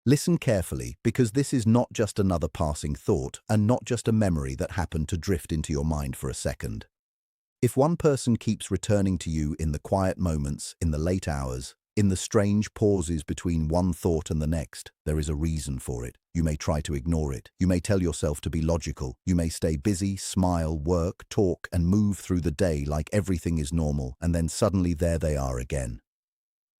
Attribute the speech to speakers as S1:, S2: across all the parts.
S1: Listen carefully, because this is not just another passing thought and not just a memory that happened to drift into your mind for a second. If one person keeps returning to you in the quiet moments, in the late hours, in the strange pauses between one thought and the next, there is a reason for it. You may try to ignore it. You may tell yourself to be logical. You may stay busy, smile, work, talk, and move through the day like everything is normal, and then suddenly there they are again.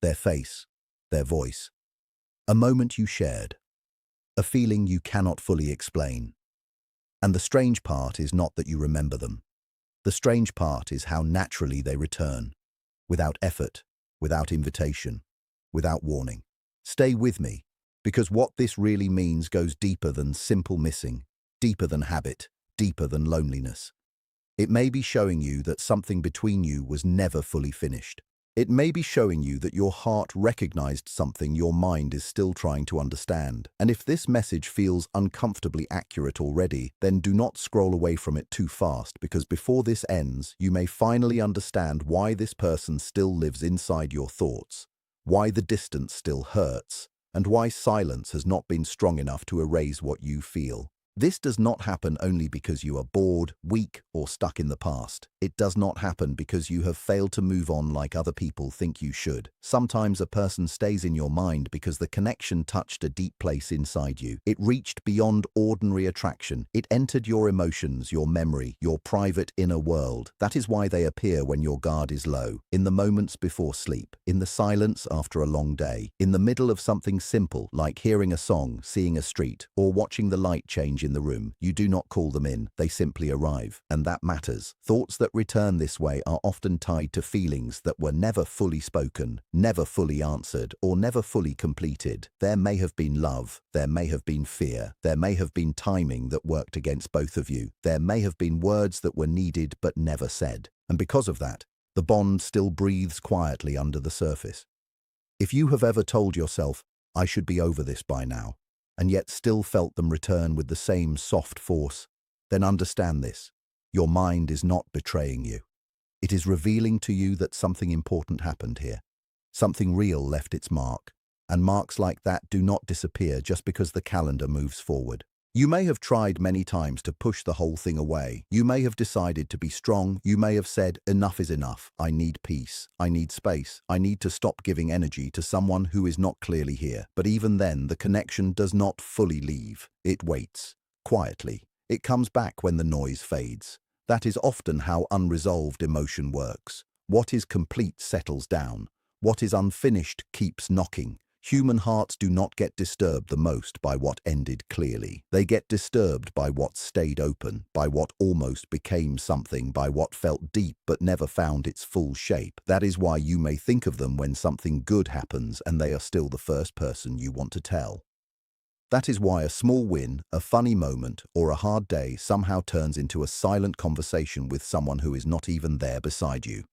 S1: Their face, their voice. A moment you shared. A feeling you cannot fully explain. And the strange part is not that you remember them. The strange part is how naturally they return. Without effort, without invitation, without warning. Stay with me, because what this really means goes deeper than simple missing, deeper than habit, deeper than loneliness. It may be showing you that something between you was never fully finished. It may be showing you that your heart recognized something your mind is still trying to understand. And if this message feels uncomfortably accurate already, then do not scroll away from it too fast, because before this ends, you may finally understand why this person still lives inside your thoughts, why the distance still hurts, and why silence has not been strong enough to erase what you feel. This does not happen only because you are bored, weak, or stuck in the past. It does not happen because you have failed to move on like other people think you should. Sometimes a person stays in your mind because the connection touched a deep place inside you. It reached beyond ordinary attraction. It entered your emotions, your memory, your private inner world. That is why they appear when your guard is low, in the moments before sleep, in the silence after a long day, in the middle of something simple like hearing a song, seeing a street, or watching the light change in the room. You do not call them in, they simply arrive, and that matters. Thoughts that return this way are often tied to feelings that were never fully spoken, never fully answered, or never fully completed. There may have been love, there may have been fear, there may have been timing that worked against both of you, there may have been words that were needed but never said. And because of that, the bond still breathes quietly under the surface. If you have ever told yourself, "I should be over this by now," and yet still felt them return with the same soft force, then understand this. Your mind is not betraying you. It is revealing to you that something important happened here. Something real left its mark, and marks like that do not disappear just because the calendar moves forward. You may have tried many times to push the whole thing away. You may have decided to be strong. You may have said, "Enough is enough. I need peace. I need space. I need to stop giving energy to someone who is not clearly here." But even then, the connection does not fully leave. It waits, quietly. It comes back when the noise fades. That is often how unresolved emotion works. What is complete settles down. What is unfinished keeps knocking. Human hearts do not get disturbed the most by what ended clearly. They get disturbed by what stayed open, by what almost became something, by what felt deep but never found its full shape. That is why you may think of them when something good happens and they are still the first person you want to tell. That is why a small win, a funny moment, or a hard day somehow turns into a silent conversation with someone who is not even there beside you.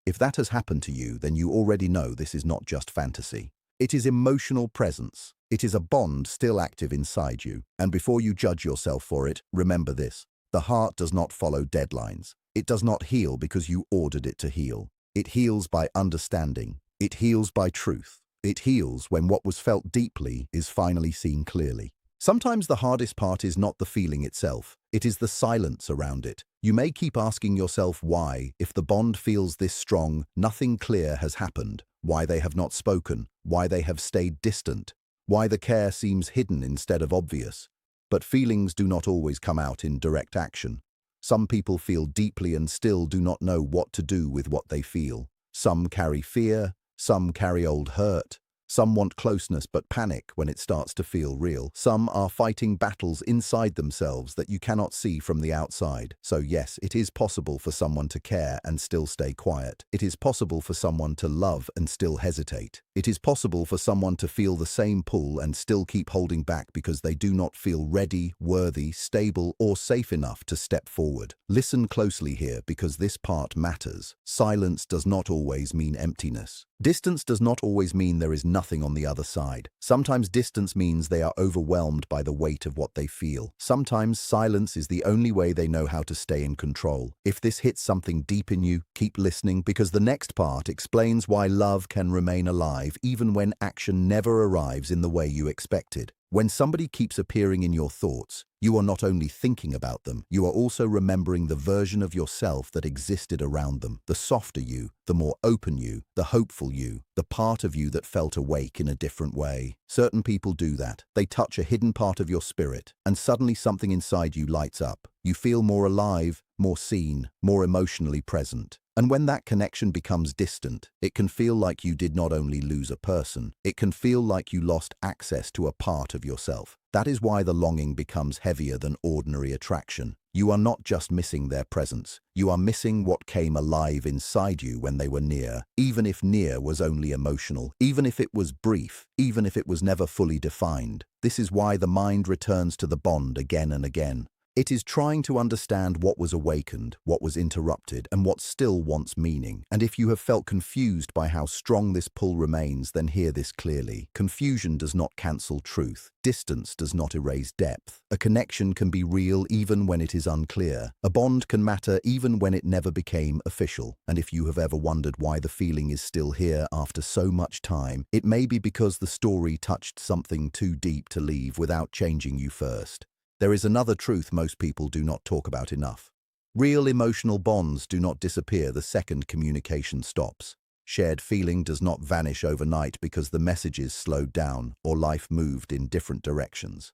S1: If that has happened to you, then you already know this is not just fantasy. It is emotional presence. It is a bond still active inside you. And before you judge yourself for it, remember this. The heart does not follow deadlines. It does not heal because you ordered it to heal. It heals by understanding. It heals by truth. It heals when what was felt deeply is finally seen clearly. Sometimes the hardest part is not the feeling itself. It is the silence around it. You may keep asking yourself why, if the bond feels this strong, nothing clear has happened, why they have not spoken, why they have stayed distant, why the care seems hidden instead of obvious. But feelings do not always come out in direct action. Some people feel deeply and still do not know what to do with what they feel. Some carry fear, some carry old hurt. Some want closeness but panic when it starts to feel real. Some are fighting battles inside themselves that you cannot see from the outside. So yes, it is possible for someone to care and still stay quiet. It is possible for someone to love and still hesitate. It is possible for someone to feel the same pull and still keep holding back because they do not feel ready, worthy, stable, or safe enough to step forward. Listen closely here because this part matters. Silence does not always mean emptiness. Distance does not always mean there is nothing on the other side. Sometimes distance means they are overwhelmed by the weight of what they feel. Sometimes silence is the only way they know how to stay in control. If this hits something deep in you, keep listening because the next part explains why love can remain alive alive even when action never arrives in the way you expected. When somebody keeps appearing in your thoughts, you are not only thinking about them, you are also remembering the version of yourself that existed around them. The softer you, the more open you, the hopeful you, the part of you that felt awake in a different way. Certain people do that. They touch a hidden part of your spirit, and suddenly something inside you lights up. You feel more alive, more seen, more emotionally present. And when that connection becomes distant, it can feel like you did not only lose a person, it can feel like you lost access to a part of yourself. That is why the longing becomes heavier than ordinary attraction. You are not just missing their presence, you are missing what came alive inside you when they were near, even if near was only emotional, even if it was brief, even if it was never fully defined. This is why the mind returns to the bond again and again. It is trying to understand what was awakened, what was interrupted, and what still wants meaning. And if you have felt confused by how strong this pull remains, then hear this clearly. Confusion does not cancel truth. Distance does not erase depth. A connection can be real even when it is unclear. A bond can matter even when it never became official. And if you have ever wondered why the feeling is still here after so much time, it may be because the story touched something too deep to leave without changing you first. There is another truth most people do not talk about enough. Real emotional bonds do not disappear the second communication stops. Shared feeling does not vanish overnight because the messages slowed down or life moved in different directions.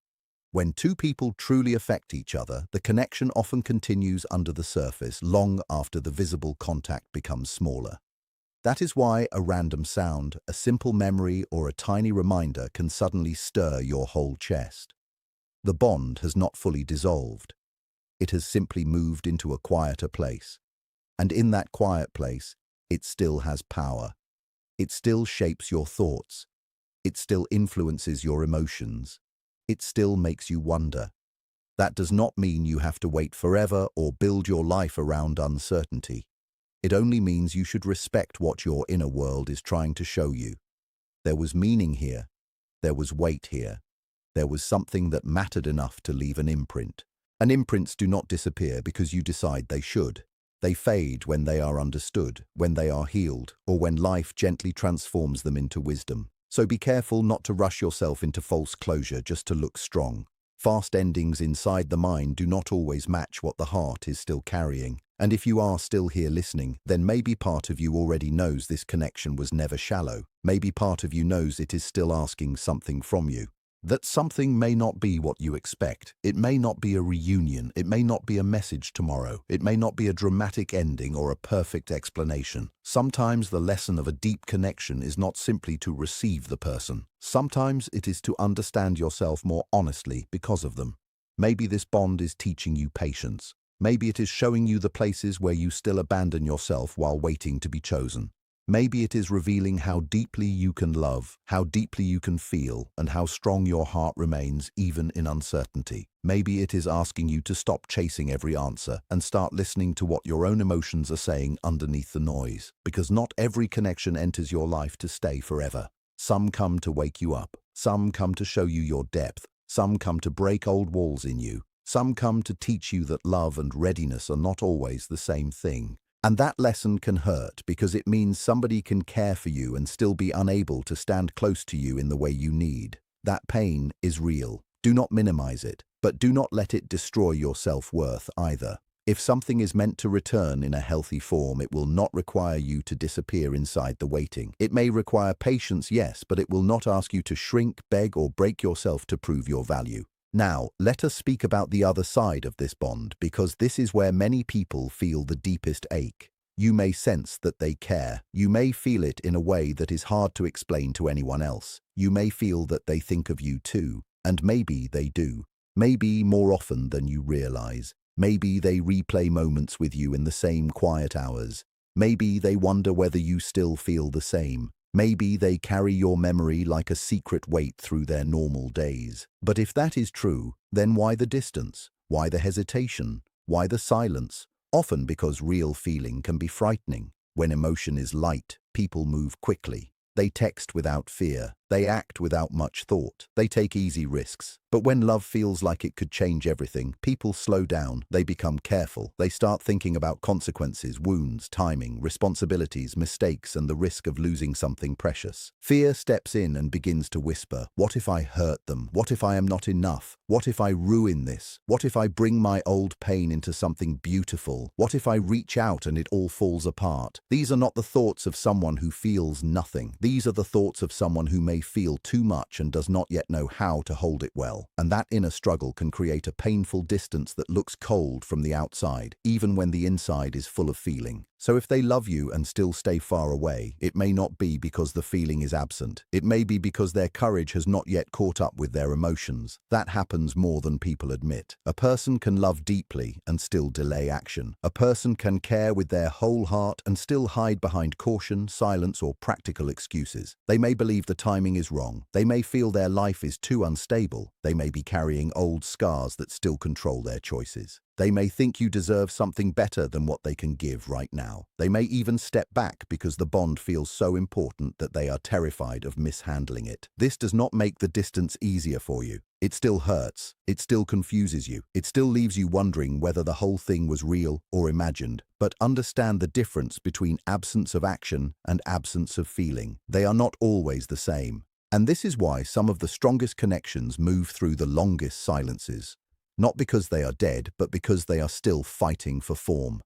S1: When two people truly affect each other, the connection often continues under the surface long after the visible contact becomes smaller. That is why a random sound, a simple memory, or a tiny reminder can suddenly stir your whole chest. The bond has not fully dissolved. It has simply moved into a quieter place. And in that quiet place, it still has power. It still shapes your thoughts. It still influences your emotions. It still makes you wonder. That does not mean you have to wait forever or build your life around uncertainty. It only means you should respect what your inner world is trying to show you. There was meaning here. There was weight here. There was something that mattered enough to leave an imprint. And imprints do not disappear because you decide they should. They fade when they are understood, when they are healed, or when life gently transforms them into wisdom. So be careful not to rush yourself into false closure just to look strong. Fast endings inside the mind do not always match what the heart is still carrying. And if you are still here listening, then maybe part of you already knows this connection was never shallow. Maybe part of you knows it is still asking something from you. That something may not be what you expect. It may not be a reunion. It may not be a message tomorrow. It may not be a dramatic ending or a perfect explanation. Sometimes the lesson of a deep connection is not simply to receive the person. Sometimes it is to understand yourself more honestly because of them. Maybe this bond is teaching you patience. Maybe it is showing you the places where you still abandon yourself while waiting to be chosen. Maybe it is revealing how deeply you can love, how deeply you can feel, and how strong your heart remains even in uncertainty. Maybe it is asking you to stop chasing every answer and start listening to what your own emotions are saying underneath the noise. Because not every connection enters your life to stay forever. Some come to wake you up. Some come to show you your depth. Some come to break old walls in you. Some come to teach you that love and readiness are not always the same thing. And that lesson can hurt because it means somebody can care for you and still be unable to stand close to you in the way you need. That pain is real. Do not minimize it, but do not let it destroy your self-worth either. If something is meant to return in a healthy form, it will not require you to disappear inside the waiting. It may require patience, yes, but it will not ask you to shrink, beg, or break yourself to prove your value. Now, let us speak about the other side of this bond, because this is where many people feel the deepest ache. You may sense that they care. You may feel it in a way that is hard to explain to anyone else. You may feel that they think of you too, and maybe they do. Maybe more often than you realize. Maybe they replay moments with you in the same quiet hours. Maybe they wonder whether you still feel the same. Maybe they carry your memory like a secret weight through their normal days. But if that is true, then why the distance? Why the hesitation? Why the silence? Often because real feeling can be frightening. When emotion is light, people move quickly. They text without fear. They act without much thought. They take easy risks. But when love feels like it could change everything, people slow down. They become careful. They start thinking about consequences, wounds, timing, responsibilities, mistakes, and the risk of losing something precious. Fear steps in and begins to whisper, what if I hurt them? What if I am not enough? What if I ruin this? What if I bring my old pain into something beautiful? What if I reach out and it all falls apart? These are not the thoughts of someone who feels nothing. These are the thoughts of someone who may feel too much and does not yet know how to hold it well. And that inner struggle can create a painful distance that looks cold from the outside, even when the inside is full of feeling. So if they love you and still stay far away, it may not be because the feeling is absent. It may be because their courage has not yet caught up with their emotions. That happens more than people admit. A person can love deeply and still delay action. A person can care with their whole heart and still hide behind caution, silence, or practical excuses. They may believe the timing is wrong. They may feel their life is too unstable. They may be carrying old scars that still control their choices. They may think you deserve something better than what they can give right now. They may even step back because the bond feels so important that they are terrified of mishandling it. This does not make the distance easier for you. It still hurts. It still confuses you. It still leaves you wondering whether the whole thing was real or imagined. But understand the difference between absence of action and absence of feeling. They are not always the same. And this is why some of the strongest connections move through the longest silences. Not because they are dead, but because they are still fighting for form.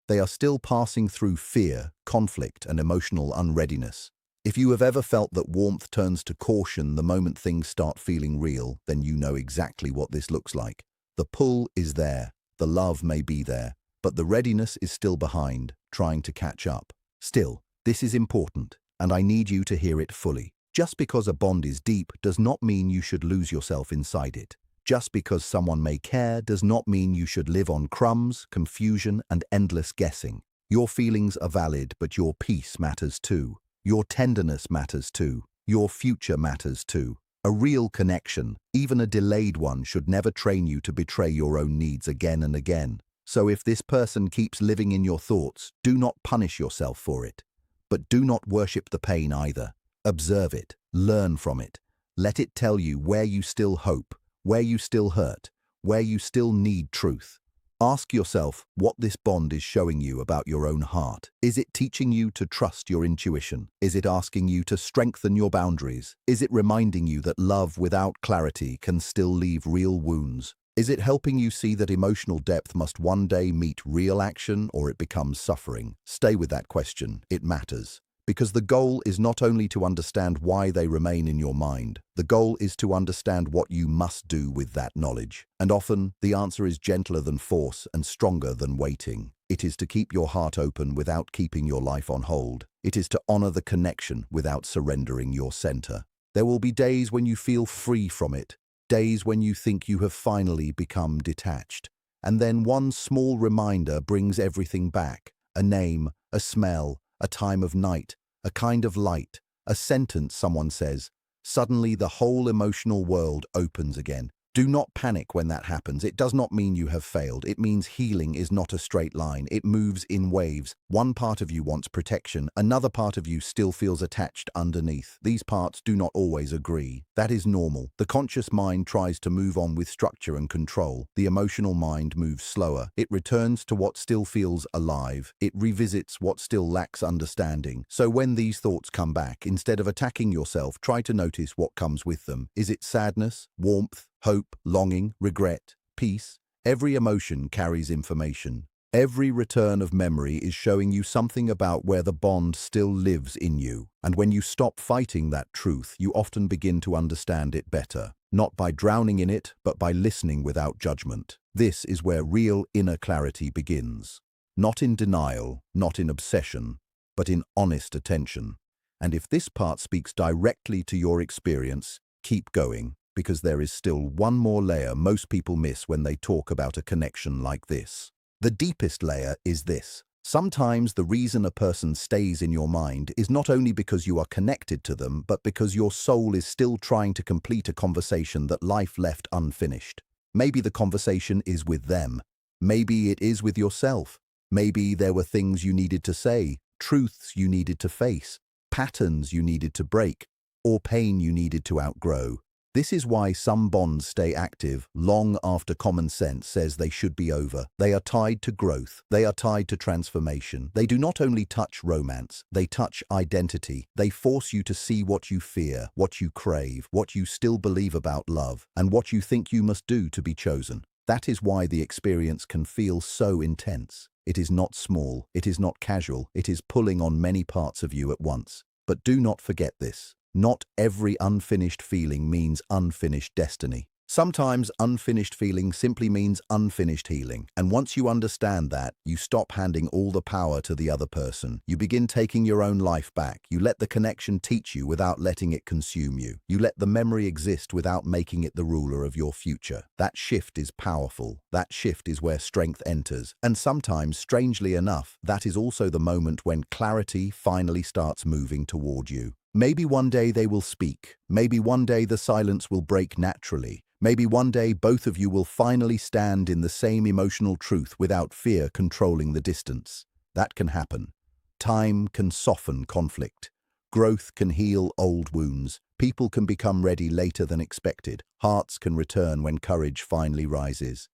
S1: They are still passing through fear, conflict, and emotional unreadiness. If you have ever felt that warmth turns to caution the moment things start feeling real, then you know exactly what this looks like. The pull is there, the love may be there, but the readiness is still behind, trying to catch up. Still, this is important, and I need you to hear it fully. Just because a bond is deep does not mean you should lose yourself inside it. Just because someone may care does not mean you should live on crumbs, confusion, and endless guessing. Your feelings are valid, but your peace matters too. Your tenderness matters too. Your future matters too. A real connection, even a delayed one, should never train you to betray your own needs again and again. So if this person keeps living in your thoughts, do not punish yourself for it. But do not worship the pain either. Observe it. Learn from it. Let it tell you where you still hope, where you still hurt, where you still need truth. Ask yourself what this bond is showing you about your own heart. Is it teaching you to trust your intuition? Is it asking you to strengthen your boundaries? Is it reminding you that love without clarity can still leave real wounds? Is it helping you see that emotional depth must one day meet real action, or it becomes suffering? Stay with that question. It matters. Because the goal is not only to understand why they remain in your mind, the goal is to understand what you must do with that knowledge. And often, the answer is gentler than force and stronger than waiting. It is to keep your heart open without keeping your life on hold. It is to honor the connection without surrendering your center. There will be days when you feel free from it, days when you think you have finally become detached. And then one small reminder brings everything back. A name, a smell, a time of night, a kind of light, a sentence someone says. Suddenly the whole emotional world opens again. Do not panic when that happens. It does not mean you have failed. It means healing is not a straight line. It moves in waves. One part of you wants protection. Another part of you still feels attached underneath. These parts do not always agree. That is normal. The conscious mind tries to move on with structure and control. The emotional mind moves slower. It returns to what still feels alive. It revisits what still lacks understanding. So when these thoughts come back, instead of attacking yourself, try to notice what comes with them. Is it sadness, warmth, hope, longing, regret, peace? Every emotion carries information. Every return of memory is showing you something about where the bond still lives in you. And when you stop fighting that truth, you often begin to understand it better. Not by drowning in it, but by listening without judgment. This is where real inner clarity begins. Not in denial, not in obsession, but in honest attention. And if this part speaks directly to your experience, keep going. Because there is still one more layer most people miss when they talk about a connection like this. The deepest layer is this. Sometimes the reason a person stays in your mind is not only because you are connected to them, but because your soul is still trying to complete a conversation that life left unfinished. Maybe the conversation is with them. Maybe it is with yourself. Maybe there were things you needed to say, truths you needed to face, patterns you needed to break. or pain you needed to outgrow. This is why some bonds stay active long after common sense says they should be over. They are tied to growth. They are tied to transformation. They do not only touch romance, they touch identity. They force you to see what you fear, what you crave, what you still believe about love, and what you think you must do to be chosen. That is why the experience can feel so intense. It is not small, it is not casual, it is pulling on many parts of you at once. But do not forget this. Not every unfinished feeling means unfinished destiny. Sometimes unfinished feeling simply means unfinished healing. And once you understand that, you stop handing all the power to the other person. You begin taking your own life back. You let the connection teach you without letting it consume you. You let the memory exist without making it the ruler of your future. That shift is powerful. That shift is where strength enters. And sometimes, strangely enough, that is also the moment when clarity finally starts moving toward you. Maybe one day they will speak. Maybe one day the silence will break naturally. Maybe one day both of you will finally stand in the same emotional truth without fear controlling the distance. That can happen. Time can soften conflict. Growth can heal old wounds. People can become ready later than expected. Hearts can return when courage finally rises.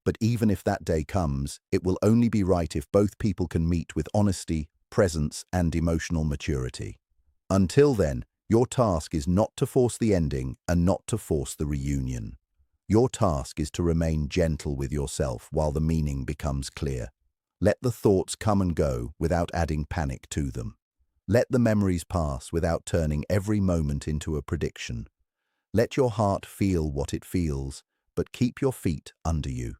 S1: But even if that day comes, it will only be right if both people can meet with honesty, presence, and emotional maturity. Until then, your task is not to force the ending and not to force the reunion. Your task is to remain gentle with yourself while the meaning becomes clear. Let the thoughts come and go without adding panic to them. Let the memories pass without turning every moment into a prediction. Let your heart feel what it feels, but keep your feet under you.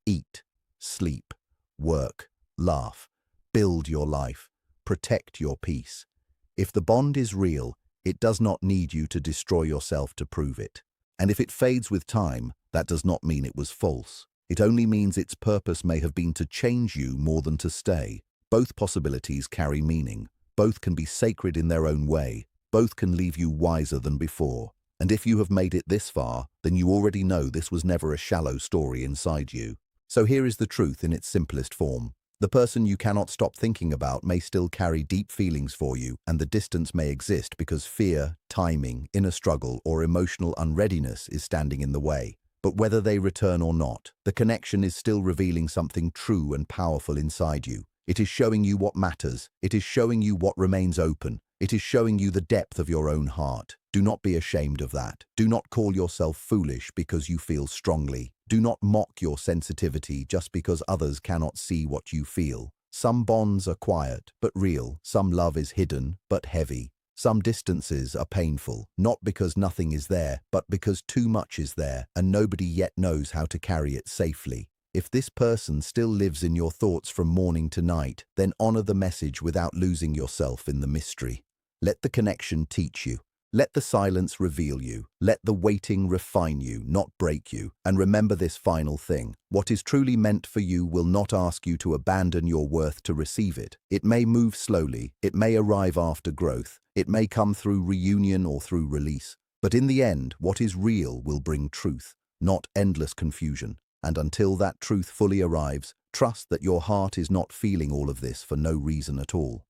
S1: Eat, sleep, work, laugh, build your life, protect your peace. If the bond is real, it does not need you to destroy yourself to prove it. And if it fades with time, that does not mean it was false. It only means its purpose may have been to change you more than to stay. Both possibilities carry meaning. Both can be sacred in their own way. Both can leave you wiser than before. And if you have made it this far, then you already know this was never a shallow story inside you. So here is the truth in its simplest form. The person you cannot stop thinking about may still carry deep feelings for you, and the distance may exist because fear, timing, inner struggle, or emotional unreadiness is standing in the way. But whether they return or not, the connection is still revealing something true and powerful inside you. It is showing you what matters. It is showing you what remains open. It is showing you the depth of your own heart. Do not be ashamed of that. Do not call yourself foolish because you feel strongly. Do not mock your sensitivity just because others cannot see what you feel. Some bonds are quiet but real. Some love is hidden but heavy. Some distances are painful, not because nothing is there, but because too much is there and nobody yet knows how to carry it safely. If this person still lives in your thoughts from morning to night, then honor the message without losing yourself in the mystery. Let the connection teach you. Let the silence reveal you. Let the waiting refine you, not break you. And remember this final thing. What is truly meant for you will not ask you to abandon your worth to receive it. It may move slowly. It may arrive after growth. It may come through reunion or through release. But in the end, what is real will bring truth, not endless confusion. And until that truth fully arrives, trust that your heart is not feeling all of this for no reason at all.